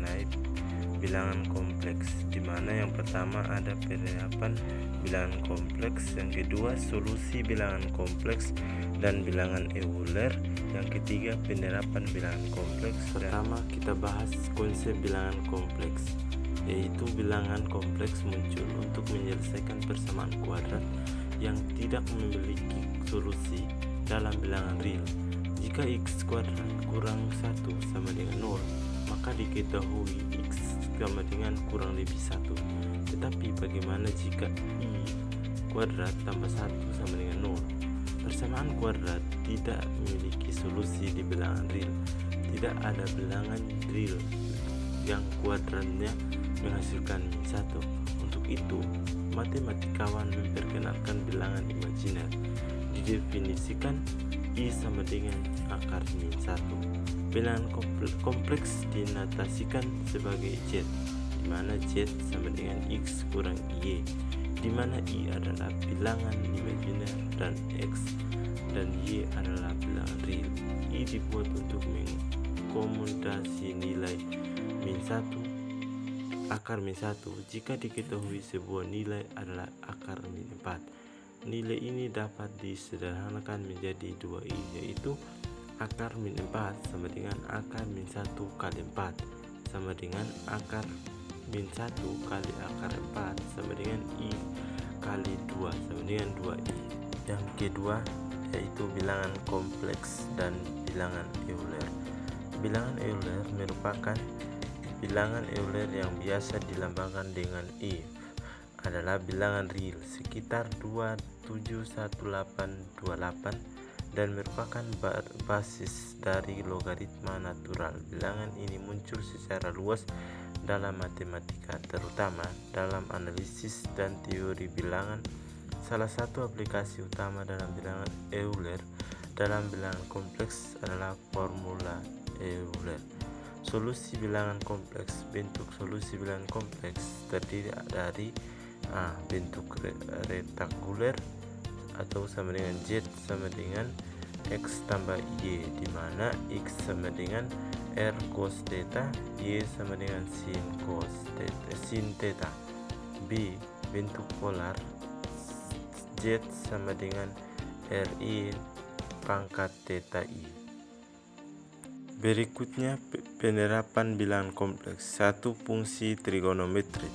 mengenai bilangan kompleks, di mana yang pertama ada penerapan bilangan kompleks, yang kedua solusi bilangan kompleks dan bilangan Euler, yang ketiga penerapan bilangan kompleks. Pertama kita bahas konsep bilangan kompleks, yaitu bilangan kompleks muncul untuk menyelesaikan persamaan kuadrat yang tidak memiliki solusi dalam bilangan real. Jika x kuadrat kurang 1 sama dengan 0, maka diketahui x sama dengan kurang lebih 1. Tetapi bagaimana jika y kuadrat tambah 1 sama dengan 0? Persamaan kuadrat tidak memiliki solusi di bilangan real. Tidak ada bilangan real yang kuadratnya menghasilkan min 1. Untuk itu, matematikawan memperkenalkan bilangan imajiner. Didefinisikan I sama dengan akar min 1. Bilangan kompleks dinotasikan sebagai Z, di mana Z sama dengan X kurang Y, di mana I adalah bilangan imajiner dan X dan Y adalah bilangan real. I dibuat untuk mengakomodasi nilai min 1, akar min 1 jika diketahui sebuah nilai adalah akar min 4. Nilai ini dapat disederhanakan menjadi 2i, yaitu akar min 4 sama dengan akar min 1 kali 4 sama dengan akar min 1 kali akar 4 sama dengan i kali 2 sama dengan 2i. Yang kedua yaitu bilangan kompleks dan bilangan Euler. Bilangan Euler merupakan bilangan Euler yang biasa dilambangkan dengan if, adalah bilangan real sekitar 2,71828 dan merupakan basis dari logaritma natural. Bilangan ini muncul secara luas dalam matematika, terutama dalam analisis dan teori bilangan. Salah satu aplikasi utama dalam bilangan Euler dalam bilangan kompleks adalah formula Euler. Solusi bilangan kompleks. Bentuk solusi bilangan kompleks terdiri dari bentuk rektanguler atau sama dengan Z sama dengan X tambah Y, di mana X sama dengan R cos theta, Y sama dengan sin theta. B. Bentuk polar, Z sama dengan RI pangkat theta I. Berikutnya penerapan bilangan kompleks. 1. Fungsi trigonometri,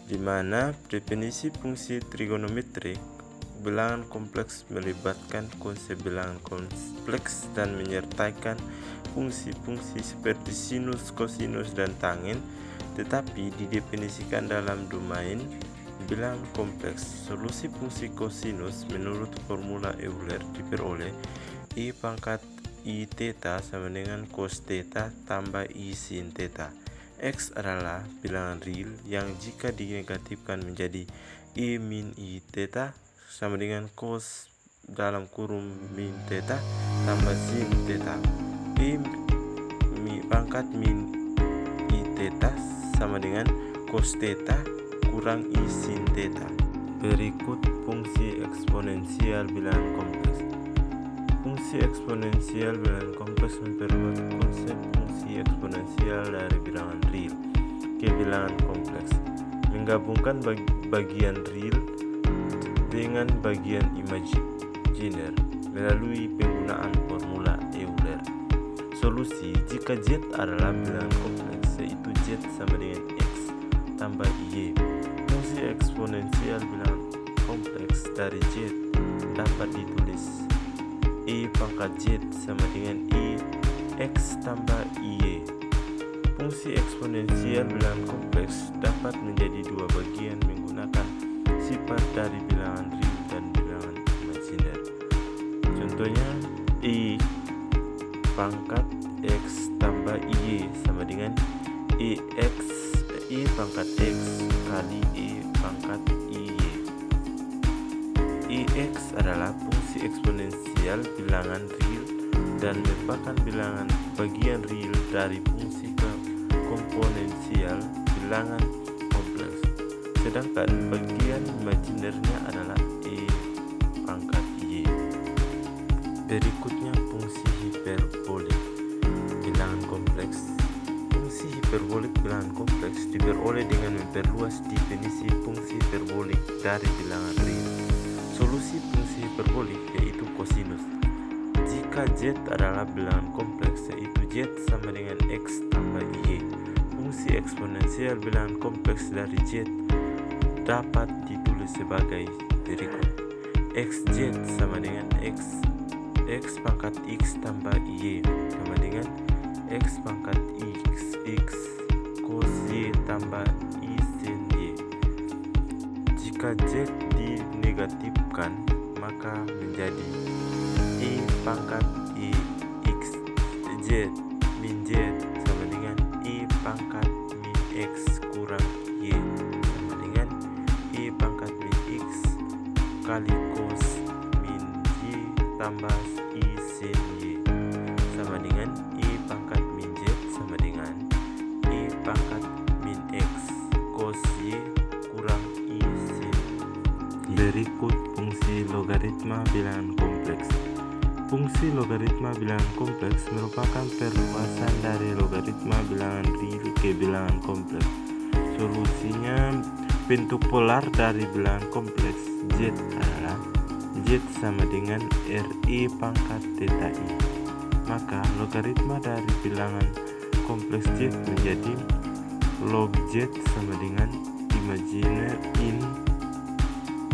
di mana definisi fungsi trigonometrik bilangan kompleks melibatkan konsep bilangan kompleks dan menyertakan fungsi-fungsi seperti sinus, kosinus, dan tangent, tetapi didefinisikan dalam domain bilangan kompleks. Solusi fungsi kosinus menurut formula Euler diperoleh I pangkat I theta sama dengan cos theta tambah I sin theta. X adalah bilangan real yang jika dinegatifkan menjadi I min I theta sama dengan cos dalam kurung min theta tambah sin theta. I pangkat min I theta sama dengan cos theta kurang I sin theta. Berikut fungsi eksponensial bilangan kompleks. Fungsi eksponensial bilangan kompleks memperkuat konsep fungsi eksponensial dari bilangan real ke bilangan kompleks, menggabungkan bagian real dengan bagian imajiner melalui penggunaan formula Euler. Solusi jika Z adalah bilangan kompleks, yaitu Z sama dengan X tambah Y. Fungsi eksponensial bilangan kompleks dari Z dapat ditulis I pangkat Z sama dengan I X tambah Y. Fungsi eksponensial bilangan kompleks dapat menjadi dua bagian menggunakan sifat dari bilangan real dan bilangan imajiner. Contohnya I pangkat X tambah Y sama dengan I pangkat X kali I pangkat Y. Ix adalah fungsi eksponensial bilangan real dan merupakan bilangan bagian real dari fungsi komponensial bilangan kompleks. Sedangkan bagian imajinernya adalah E pangkat Y. Berikutnya fungsi hiperbolik bilangan kompleks. Fungsi hiperbolik bilangan kompleks diperoleh dengan memperluas definisi fungsi hiperbolik dari bilangan real. Solusi fungsi hiperbolik yaitu kosinus. Jika Z adalah bilangan kompleks, yaitu Z sama dengan X tambah Y. Fungsi eksponensial bilangan kompleks dari Z dapat ditulis sebagai berikut. Xz sama dengan X pangkat X tambah Y sama dengan X pangkat X cos Y tambah Y sin Y. Jika Z dinegatifkan, maka menjadi Y pangkat X Z min Z sama dengan Y pangkat min X kurang Y sama dengan Y pangkat min X kali cos min Y tambah Y sin Y sama dengan Y pangkat min Z sama dengan Y pangkat min X cos Y kurang Y sin Y. Berikut fungsi logaritma bilangan kompleks. Fungsi logaritma bilangan kompleks merupakan perluasan dari logaritma bilangan real ke bilangan kompleks. Solusinya bentuk polar dari bilangan kompleks Z adalah Z sama dengan RI pangkat theta I. Maka logaritma dari bilangan kompleks Z menjadi log Z sama dengan imagine in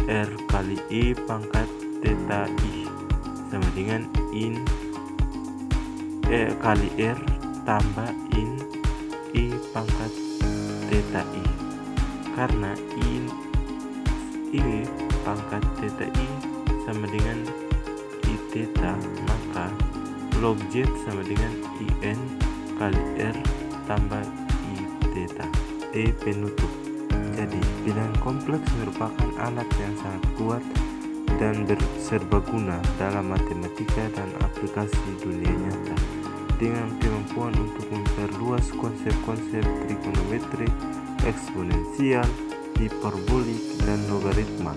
R kali I pangkat theta I sama dengan in kali R tambah in I pangkat theta I. Karena I pangkat theta I sama dengan I theta, maka log Z sama dengan IN kali R tambah I theta. Penutup. Jadi bilangan kompleks merupakan alat yang sangat kuat dan serbaguna dalam matematika dan aplikasi dunia nyata, dengan kemampuan untuk memperluas konsep-konsep trigonometri, eksponensial, hiperbolik, dan logaritma.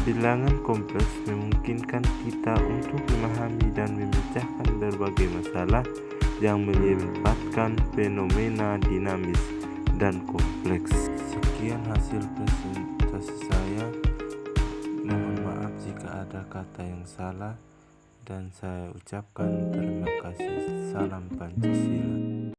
Bilangan kompleks memungkinkan kita untuk memahami dan memecahkan berbagai masalah yang melibatkan fenomena dinamis dan kompleks. Sekian hasil presentasi saya. Mohon maaf jika ada kata yang salah, dan saya ucapkan terima kasih. Salam Pancasila.